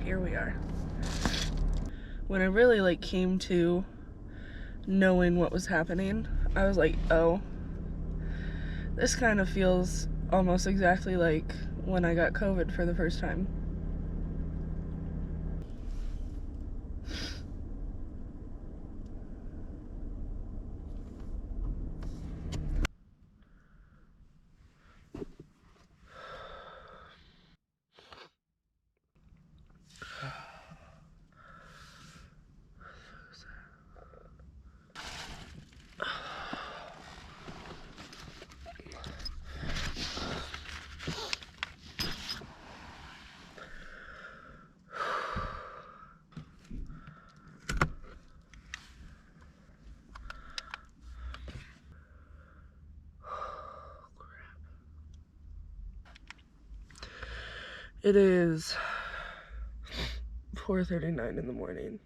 Here we are. When I really came to knowing what was happening, I was like, oh, this kind of feels almost exactly like when I got COVID for the first time. It is 4:39 in the morning.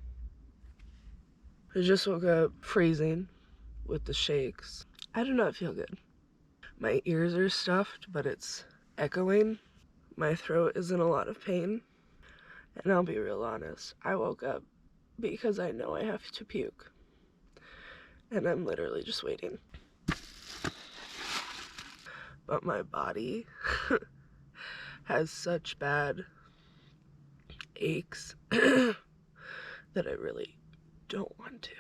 I just woke up freezing with the shakes. I do not feel good. My ears are stuffed, but it's echoing. My throat is in a lot of pain. And I'll be real honest, I woke up because I know I have to puke. And I'm literally just waiting. But my body has such bad aches that I really don't want to.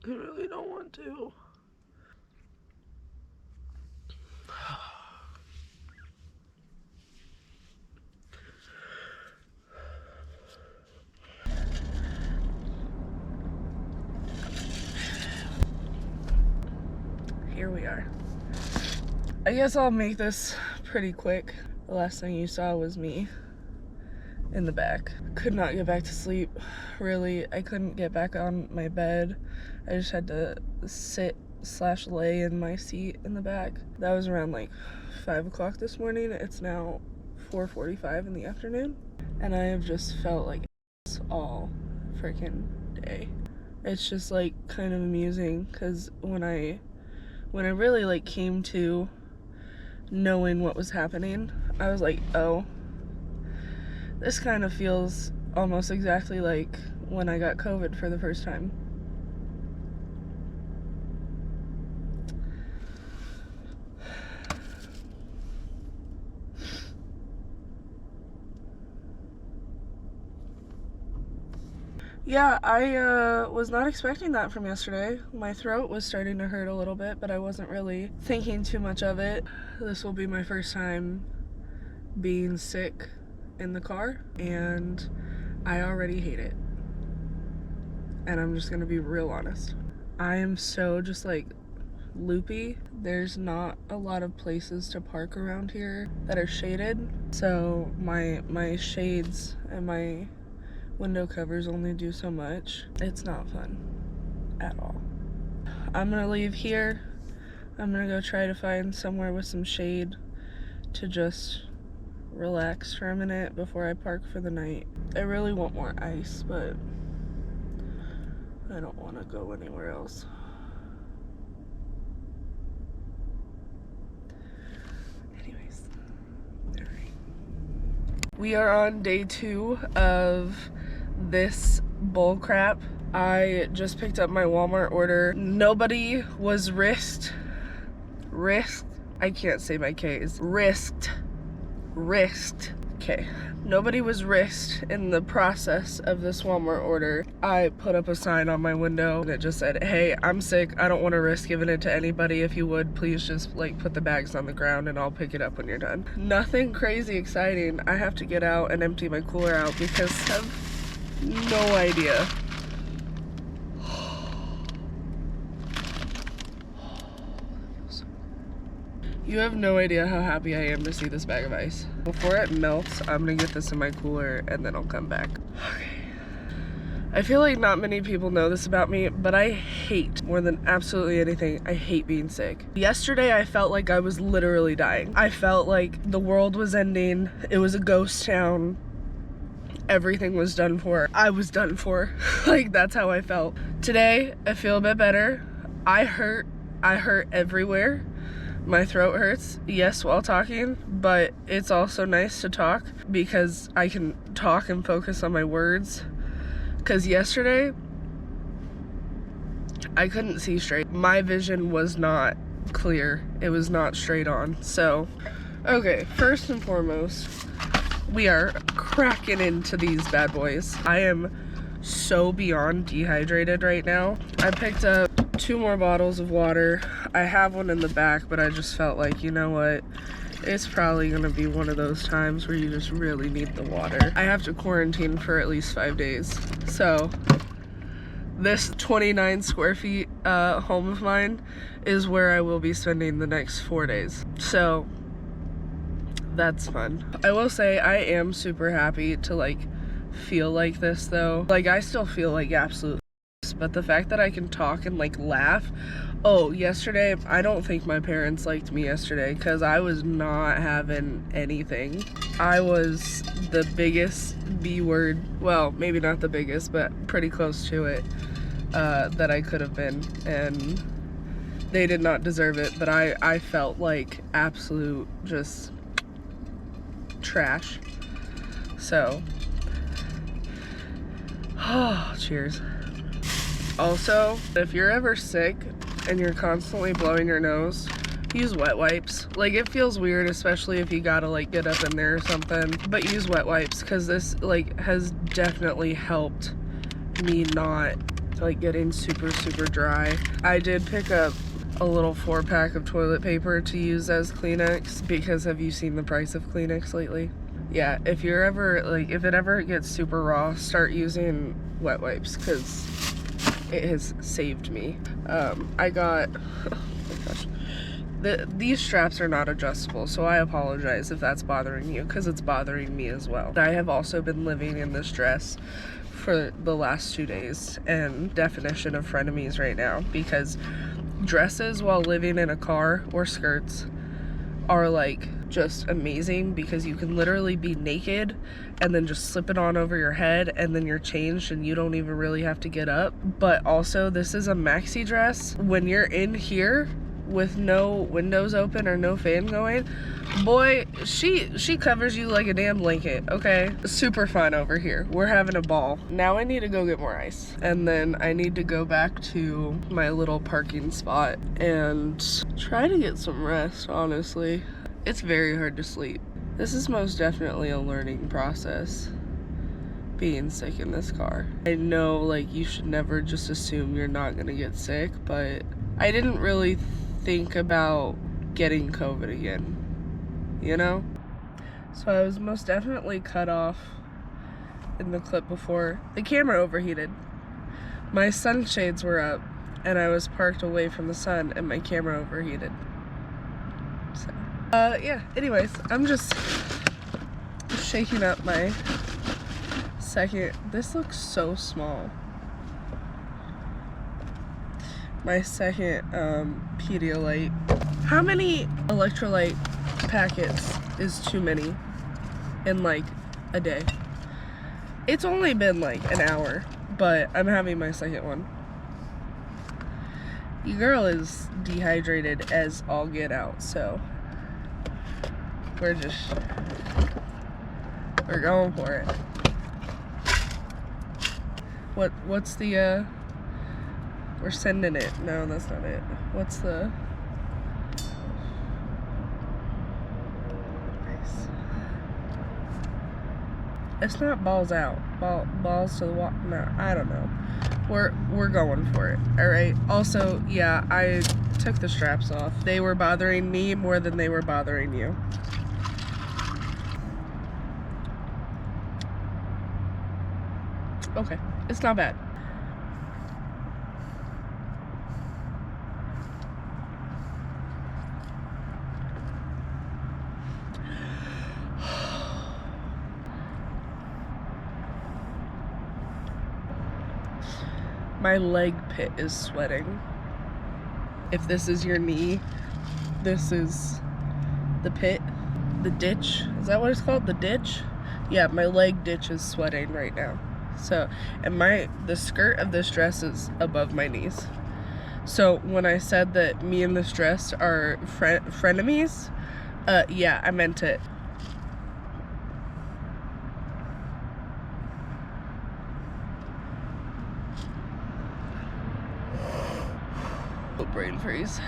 I really don't want to. Here we are. I guess I'll make this pretty quick. The last thing you saw was me in the back. Could not get back to sleep. Really, I couldn't get back on my bed. I just had to sit/lay in my seat in the back. That was around like 5 o'clock this morning. It's now 4:45 in the afternoon. And I have just felt like ass all freaking day. It's just like kind of amusing because when I really came to knowing what was happening, I was like, oh, this kind of feels almost exactly like when I got COVID for the first time. Yeah, I was not expecting that from yesterday. My throat was starting to hurt a little bit, but I wasn't really thinking too much of it. This will be my first time being sick in the car, and I already hate it. And I'm just gonna be real honest. I am so just like loopy. There's not a lot of places to park around here that are shaded, so my shades and my window covers only do so much. It's not fun at all. I'm gonna leave here. I'm gonna go try to find somewhere with some shade to just relax for a minute before I park for the night. I really want more ice, but I don't want to go anywhere else. Anyways, all right. We are on day 2 of this bull crap. I just picked up my Walmart order. Nobody was risked. I can't say my K's. Risked. Okay. Nobody was risked in the process of this Walmart order. I put up a sign on my window and it just said, hey, I'm sick. I don't want to risk giving it to anybody. If you would, please just like put the bags on the ground and I'll pick it up when you're done. Nothing crazy exciting. I have to get out and empty my cooler out because I have no idea. You have no idea how happy I am to see this bag of ice. Before it melts, I'm gonna get this in my cooler and then I'll come back. Okay. I feel like not many people know this about me, but I hate, more than absolutely anything, I hate being sick. Yesterday, I felt like I was literally dying. I felt like the world was ending. It was a ghost town. Everything was done for. I was done for. Like, that's how I felt. Today, I feel a bit better. I hurt everywhere. My throat hurts, yes, while talking, but it's also nice to talk because I can talk and focus on my words. Because yesterday, I couldn't see straight. My vision was not clear. It was not straight on. So, okay, first and foremost, we are cracking into these bad boys. I am so beyond dehydrated right now. I picked up 2 more bottles of water. I have one in the back, but I just felt like, you know what? It's probably gonna be one of those times where you just really need the water. I have to quarantine for at least 5 days. So this 29 square feet home of mine is where I will be spending the next 4 days. So that's fun. I will say I am super happy to like feel like this though. Like I still feel like absolute, but the fact that I can talk and like laugh. Oh, yesterday, I don't think my parents liked me yesterday because I was not having anything. I was the biggest B word, well, maybe not the biggest, but pretty close to it, that I could have been, and they did not deserve it, but I felt like absolute just trash. So, oh, cheers. Also, if you're ever sick and you're constantly blowing your nose, use wet wipes. Like, it feels weird, especially if you gotta like get up in there or something, but use wet wipes because this like has definitely helped me not like getting super dry. I did pick up a little 4-pack of toilet paper to use as Kleenex because have you seen the price of Kleenex lately? Yeah, if you're ever like, if it ever gets super raw, start using wet wipes because it has saved me. I got, oh my gosh, these straps are not adjustable, so I apologize if that's bothering you because it's bothering me as well. I have also been living in this dress for the last 2 days and definition of frenemies right now because dresses while living in a car or skirts are like just amazing because you can literally be naked and then just slip it on over your head and then you're changed and you don't even really have to get up. But also this is a maxi dress. When you're in here with no windows open or no fan going, boy, she covers you like a damn blanket, okay? Super fun over here. We're having a ball. Now I need to go get more ice. And then I need to go back to my little parking spot and try to get some rest, honestly. It's very hard to sleep. This is most definitely a learning process, being sick in this car. I know like you should never just assume you're not gonna get sick, but I didn't really think about getting COVID again, you know? So I was most definitely cut off in the clip before. The camera overheated. My sunshades were up and I was parked away from the sun and my camera overheated. So, yeah, anyways, I'm just shaking up my second, this looks so small. My second Pedialyte. How many electrolyte packets is too many in like a day? It's only been like an hour, but I'm having my second one. Your girl is dehydrated as all get out, so we're going for it. What's the we're sending it. No, that's not it. What's the nice. It's not balls out. Balls to the wall. No, I don't know. We're going for it. All right. Also, yeah, I took the straps off. They were bothering me more than they were bothering you. Okay, it's not bad. My leg pit is sweating. If this is your knee, this is the pit, the ditch. Is that what it's called? The ditch? Yeah, my leg ditch is sweating right now. So, and the skirt of this dress is above my knees. So when I said that me and this dress are frenemies, yeah, I meant it. Brain freeze.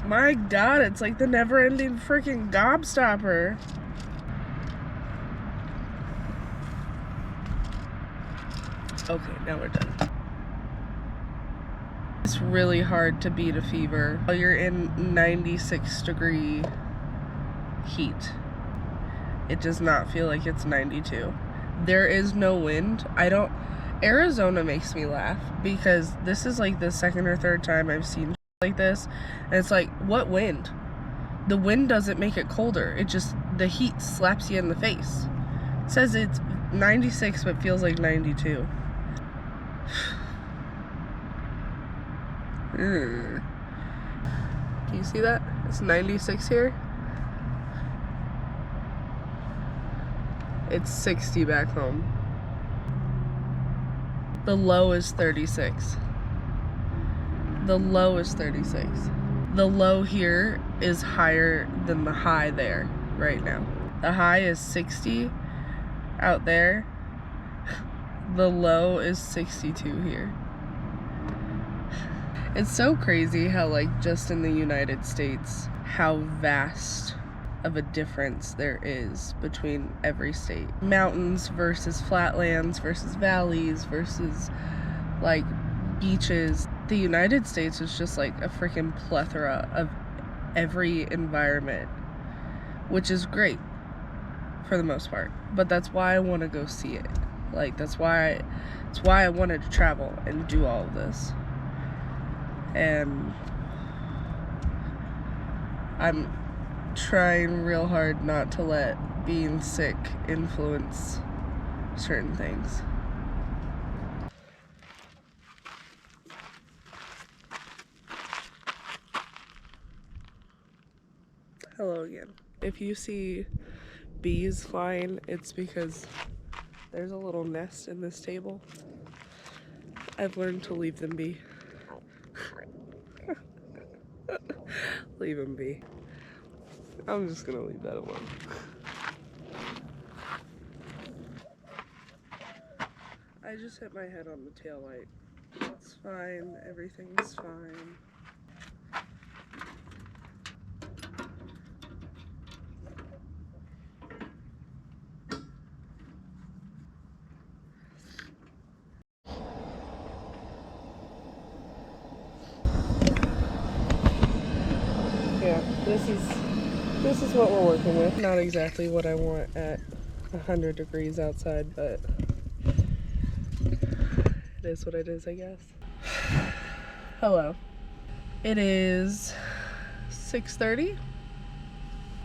My God, it's like the never-ending freaking gobstopper. Okay, now we're done. It's really hard to beat a fever while you're in 96 degree heat. It does not feel like it's 92. There is no wind. Arizona makes me laugh because this is like the second or third time I've seen like this, and it's like, what wind? The wind doesn't make it colder. It just, the heat slaps you in the face. It says it's 96 but feels like 92. Do you see that? It's 96 here. It's 60 back home. The low is 36. The low is 36. The low here is higher than the high there right now. The high is 60 out there. The low is 62 here. It's so crazy how, like, just in the United States, how vast of a difference there is between every state. Mountains versus flatlands versus valleys versus, like, beaches. The United States is just like a freaking plethora of every environment, which is great for the most part. But that's why I want to go see it. Like, that's why I wanted to travel and do all of this. And I'm trying real hard not to let being sick influence certain things. Hello again. If you see bees flying, it's because there's a little nest in this table. I've learned to leave them be. Leave them be. I'm just gonna leave that alone. I just hit my head on the taillight. It's fine. Everything's fine. Yeah, this is what we're working with. Not exactly what I want at 100 degrees outside, but it is what it is, I guess. Hello. It is 6:30,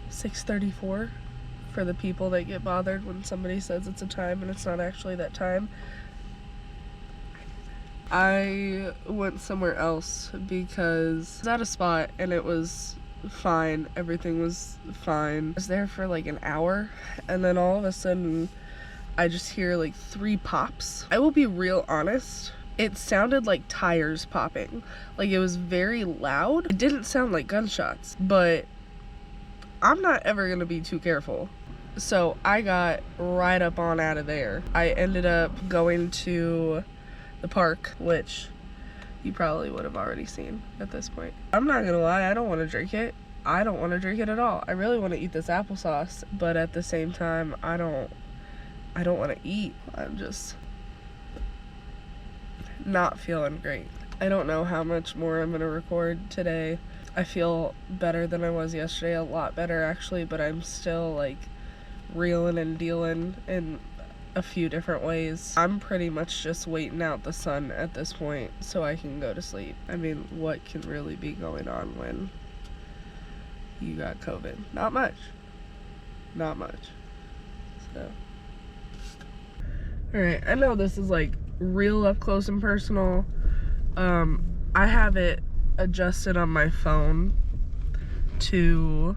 6:34 for the people that get bothered when somebody says it's a time and it's not actually that time. I went somewhere else because I was at a spot and it was fine. Everything was fine. I was there for like an hour and then all of a sudden I just hear like 3 pops. I will be real honest. It sounded like tires popping. Like, it was very loud. It didn't sound like gunshots, but I'm not ever gonna be too careful. So I got right up on out of there. I ended up going to the park, which you probably would have already seen at this point. I'm not gonna lie, I don't want to drink it. I don't want to drink it at all. I really want to eat this applesauce, but at the same time, I don't want to eat. I'm just not feeling great. I don't know how much more I'm gonna record today. I feel better than I was yesterday, a lot better actually, but I'm still like reeling and dealing, and a few different ways. I'm pretty much just waiting out the sun at this point so I can go to sleep. I mean, what can really be going on when you got COVID? Not much. Not much. So. Alright, I know this is like real up close and personal. I have it adjusted on my phone to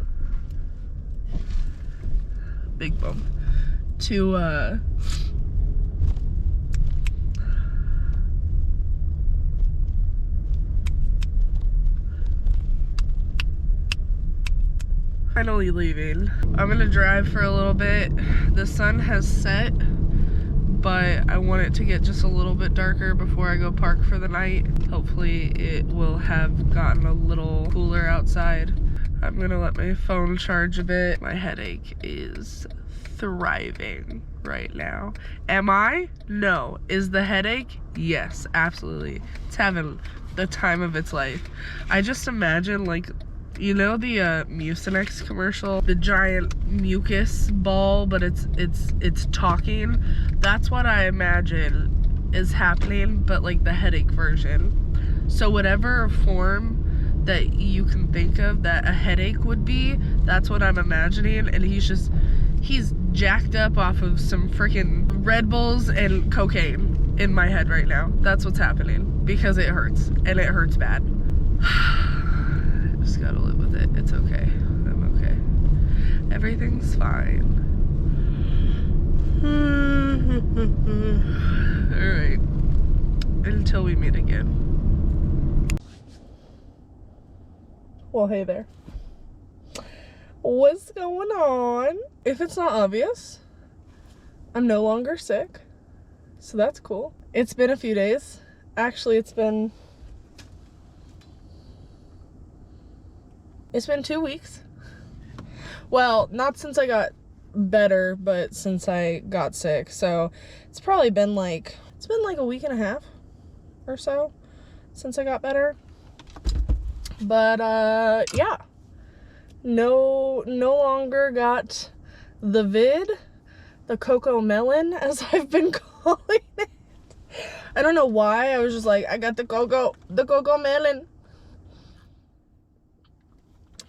big bump to finally leaving. I'm gonna drive for a little bit. The sun has set, but I want it to get just a little bit darker before I go park for the night. Hopefully it will have gotten a little cooler outside. I'm gonna let my phone charge a bit. My headache is thriving right now. Am I? No. Is the headache? Yes, absolutely. It's having the time of its life. I just imagine, like, you know the Mucinex commercial, the giant mucus ball, but it's talking. That's what I imagine is happening, but like the headache version. So whatever form that you can think of that a headache would be, that's what I'm imagining. And he's jacked up off of some freaking Red Bulls and cocaine in my head right now. That's what's happening, because it hurts, and it hurts bad. Just gotta live with it. It's okay. I'm okay. Everything's fine. Alright. Until we meet again. Well, hey there. What's going on? If it's not obvious, I'm no longer sick. So that's cool. It's been a few days. Actually, it's been 2 weeks. Well, not since I got better, but since I got sick. So it's probably been like, a week and a half or so since I got better. But yeah, no longer got the vid, the cocoa melon, as I've been calling it. I don't know why. I was just like, I got the cocoa melon.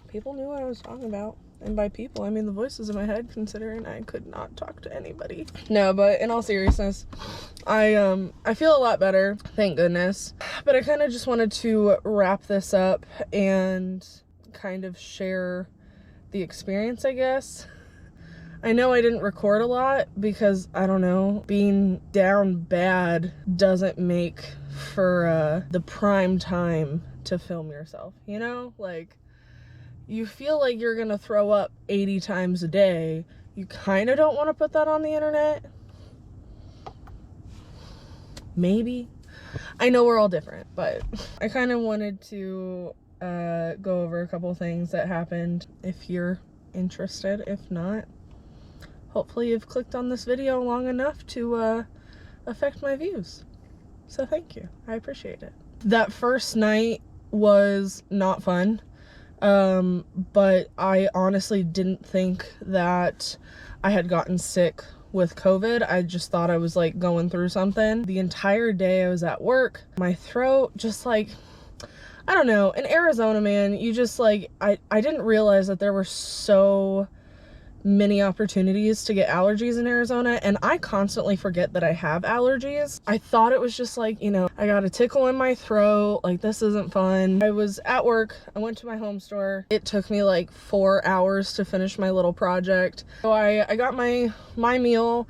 People knew what I was talking about. And by people, I mean the voices in my head, considering I could not talk to anybody. No, but in all seriousness, I feel a lot better, thank goodness. But I kind of just wanted to wrap this up and kind of share the experience, I guess. I know I didn't record a lot because, I don't know, being down bad doesn't make for the prime time to film yourself, you know? Like, you feel like you're gonna throw up 80 times a day. You kind of don't want to put that on the internet. Maybe. I know we're all different, but I kind of wanted to go over a couple things that happened if you're interested. If not, hopefully you've clicked on this video long enough to affect my views. So thank you. I appreciate it. That first night was not fun. But I honestly didn't think that I had gotten sick with COVID. I just thought I was like going through something. The entire day I was at work, my throat just like, I don't know, in Arizona, man, you just like, I didn't realize that there were so many opportunities to get allergies in Arizona, and I constantly forget that I have allergies. I thought it was just like, you know, I got a tickle in my throat, like this isn't fun. I was at work, I went to my home store. It took me like 4 hours to finish my little project. So I got my meal,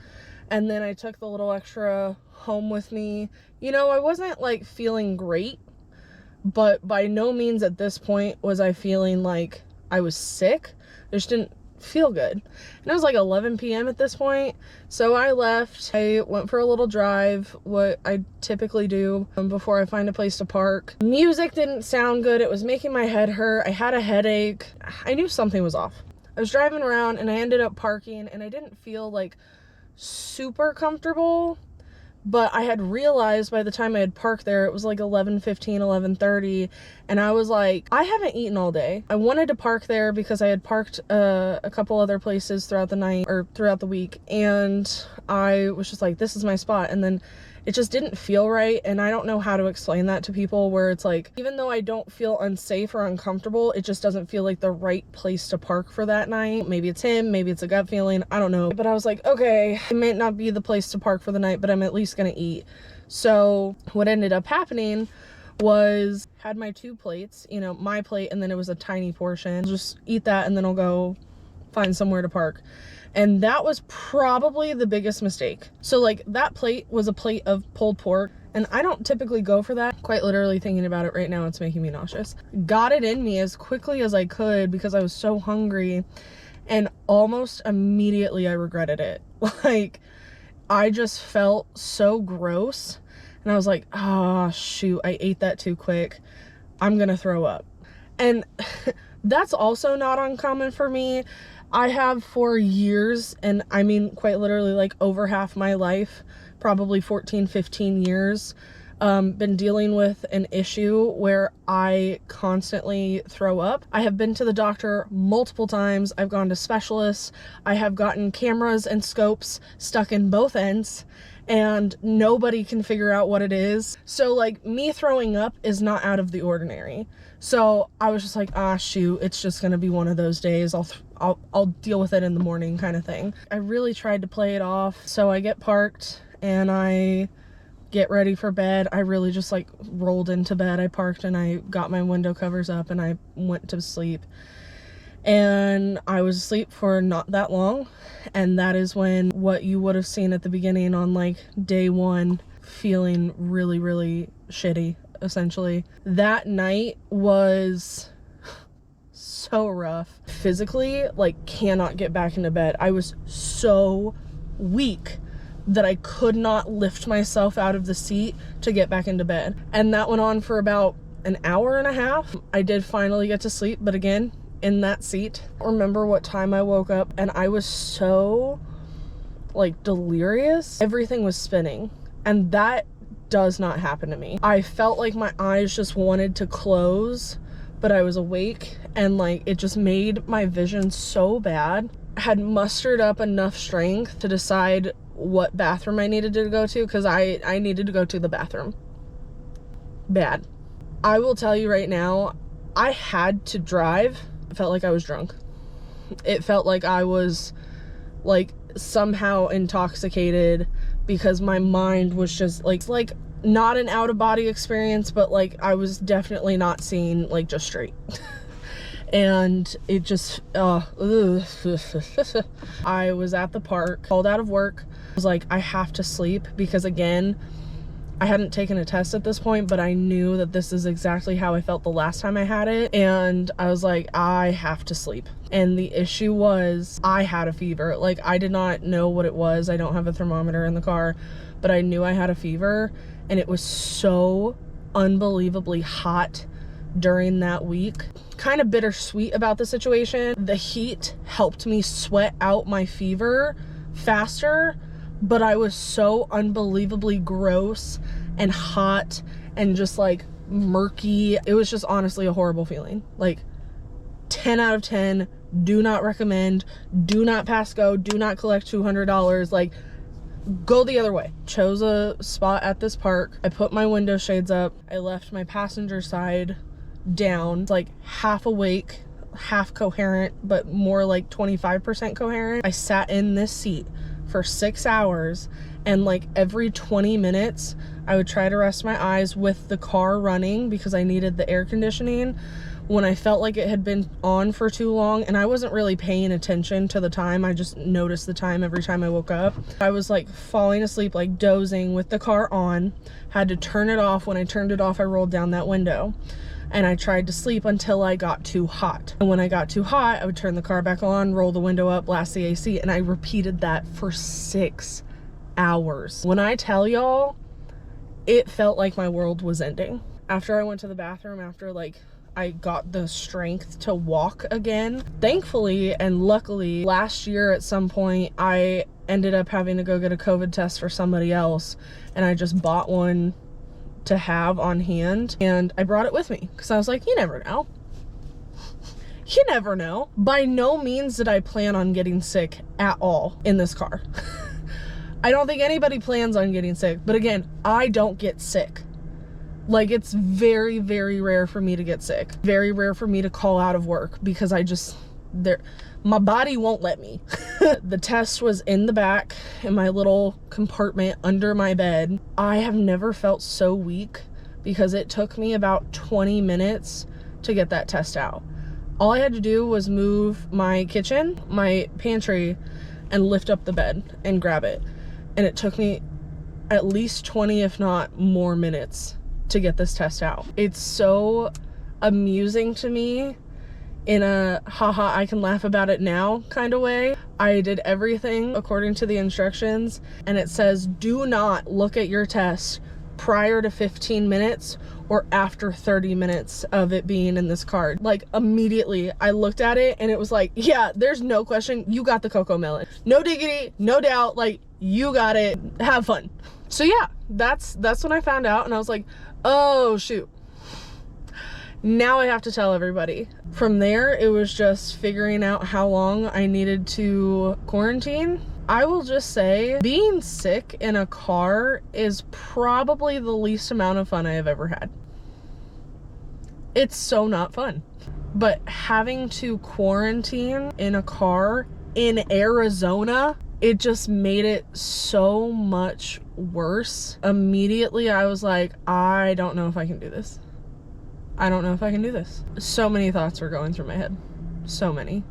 and then I took the little extra home with me. You know, I wasn't like feeling great, but by no means at this point was I feeling like I was sick. I just didn't feel good. And it was like 11 p.m. at this point. So I left. I went for a little drive, what I typically do before I find a place to park. Music didn't sound good. It was making my head hurt. I had a headache. I knew something was off. I was driving around and I ended up parking, and I didn't feel like super comfortable, But I had realized by the time I had parked there, it was like 11:15, 11:30, and I was like, I haven't eaten all day. I wanted to park there because I had parked a couple other places throughout the night or throughout the week, and I was just like, this is my spot. And then it just didn't feel right, and I don't know how to explain that to people, where it's like, even though I don't feel unsafe or uncomfortable, it just doesn't feel like the right place to park for that night. Maybe it's him, maybe it's a gut feeling, I don't know. But I was like, okay, it may not be the place to park for the night, but I'm at least gonna eat. So what ended up happening was, had my 2 plates, you know, my plate, and then it was a tiny portion. Just eat that and then I'll go find somewhere to park. And that was probably the biggest mistake. So like, that plate was a plate of pulled pork, and I don't typically go for that. Quite literally thinking about it right now, it's making me nauseous. Got it in me as quickly as I could because I was so hungry, and almost immediately I regretted it. Like, I just felt so gross, and I was like, oh shoot, I ate that too quick. I'm gonna throw up. And that's also not uncommon for me. I have for years, and I mean quite literally like over half my life, probably 14, 15 years, been dealing with an issue where I constantly throw up. I have been to the doctor multiple times. I've gone to specialists. I have gotten cameras and scopes stuck in both ends, and nobody can figure out what it is. So like, me throwing up is not out of the ordinary. So I was just like, ah shoot, it's just gonna be one of those days. I'll deal with it in the morning kind of thing. I really tried to play it off. So I get parked and I get ready for bed. I really just like rolled into bed. I parked and I got my window covers up and I went to sleep. And I was asleep for not that long. And that is when what you would have seen at the beginning on like day 1, feeling really, really shitty, essentially. That night was so rough. Physically, like, cannot get back into bed. I was so weak that I could not lift myself out of the seat to get back into bed. And that went on for about an hour and a half. I did finally get to sleep, but again, in that seat. I don't remember what time I woke up, and I was so like delirious. Everything was spinning, and that does not happen to me. I felt like my eyes just wanted to close, but I was awake, and like, it just made my vision so bad. I had mustered up enough strength to decide what bathroom I needed to go to, because I needed to go to the bathroom bad. I will tell you right now, I had to drive. It felt like I was drunk. It felt like I was like somehow intoxicated, because my mind was just like not an out-of-body experience, but like I was definitely not seeing like just straight. And it just I was at the park, called out of work. I was like, I have to sleep, because again, I hadn't taken a test at this point, but I knew that this is exactly how I felt the last time I had it. And I was like, I have to sleep. And the issue was, I had a fever. Like, I did not know what it was. I don't have a thermometer in the car, but I knew I had a fever, and it was so unbelievably hot during that week. Kind of bittersweet about the situation. The heat helped me sweat out my fever faster, but I was so unbelievably gross and hot and just like murky. It was just honestly a horrible feeling. Like, 10 out of 10, do not recommend, do not pass go, do not collect $200. Like, go the other way. Chose a spot at this park. I put my window shades up. I left my passenger side down, like half awake, half coherent, but more like 25% coherent. I sat in this seat for 6 hours, and like every 20 minutes I would try to rest my eyes with the car running, because I needed the air conditioning. When I felt like it had been on for too long, and I wasn't really paying attention to the time, I just noticed the time every time I woke up, I was like falling asleep, like dozing with the car on. Had to turn it off. When I turned it off, I rolled down that window, and I tried to sleep until I got too hot. And when I got too hot, I would turn the car back on, roll the window up, blast the AC, and I repeated that for 6 hours. When I tell y'all, it felt like my world was ending. After I went to the bathroom, after like I got the strength to walk again. Thankfully and luckily, last year at some point, I ended up having to go get a COVID test for somebody else, and I just bought one to have on hand, and I brought it with me because I was like, you never know. You never know. By no means did I plan on getting sick at all in this car. I don't think anybody plans on getting sick, but again, I don't get sick. Like, it's very, very rare for me to get sick. Very rare for me to call out of work because my body won't let me. The test was in the back in my little compartment under my bed. I have never felt so weak because it took me about 20 minutes to get that test out. All I had to do was move my kitchen, my pantry, and lift up the bed and grab it. And it took me at least 20, if not more, minutes to get this test out. It's so amusing to me in a haha, I can laugh about it now kind of way. I did everything according to the instructions, and it says do not look at your test prior to 15 minutes or after 30 minutes of it being in this card. Like, immediately I looked at it and it was like, yeah, there's no question, you got the CoComelon. No diggity, no doubt, like, you got it, have fun. So yeah, that's when I found out, and I was like, oh shoot, now I have to tell everybody. From there, it was just figuring out how long I needed to quarantine. I will just say, being sick in a car is probably the least amount of fun I have ever had. It's so not fun. But having to quarantine in a car in Arizona, it just made it so much worse. Immediately, I was like, I don't know if I can do this. I don't know if I can do this. So many thoughts were going through my head. So many.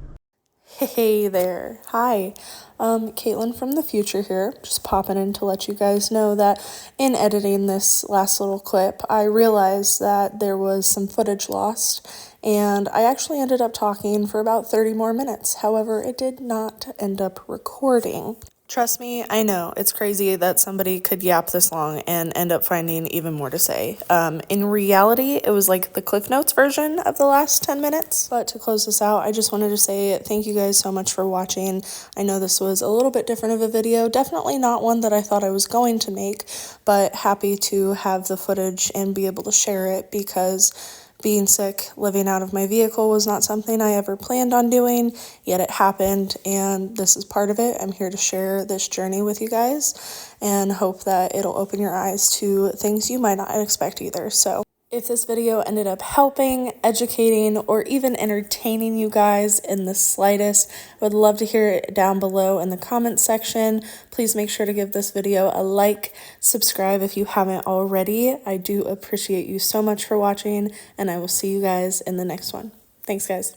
Hey there. Hi. Caitlin from the future here. Just popping in to let you guys know that in editing this last little clip, I realized that there was some footage lost, and I actually ended up talking for about 30 more minutes. However, it did not end up recording. Trust me, I know, it's crazy that somebody could yap this long and end up finding even more to say. In reality, it was like the Cliff Notes version of the last 10 minutes. But to close this out, I just wanted to say thank you guys so much for watching. I know this was a little bit different of a video, definitely not one that I thought I was going to make, but happy to have the footage and be able to share it because being sick, living out of my vehicle was not something I ever planned on doing, yet it happened, and this is part of it. I'm here to share this journey with you guys and hope that it'll open your eyes to things you might not expect either. So if this video ended up helping, educating, or even entertaining you guys in the slightest, I would love to hear it down below in the comments section. Please make sure to give this video a like, subscribe if you haven't already. I do appreciate you so much for watching, and I will see you guys in the next one. Thanks, guys.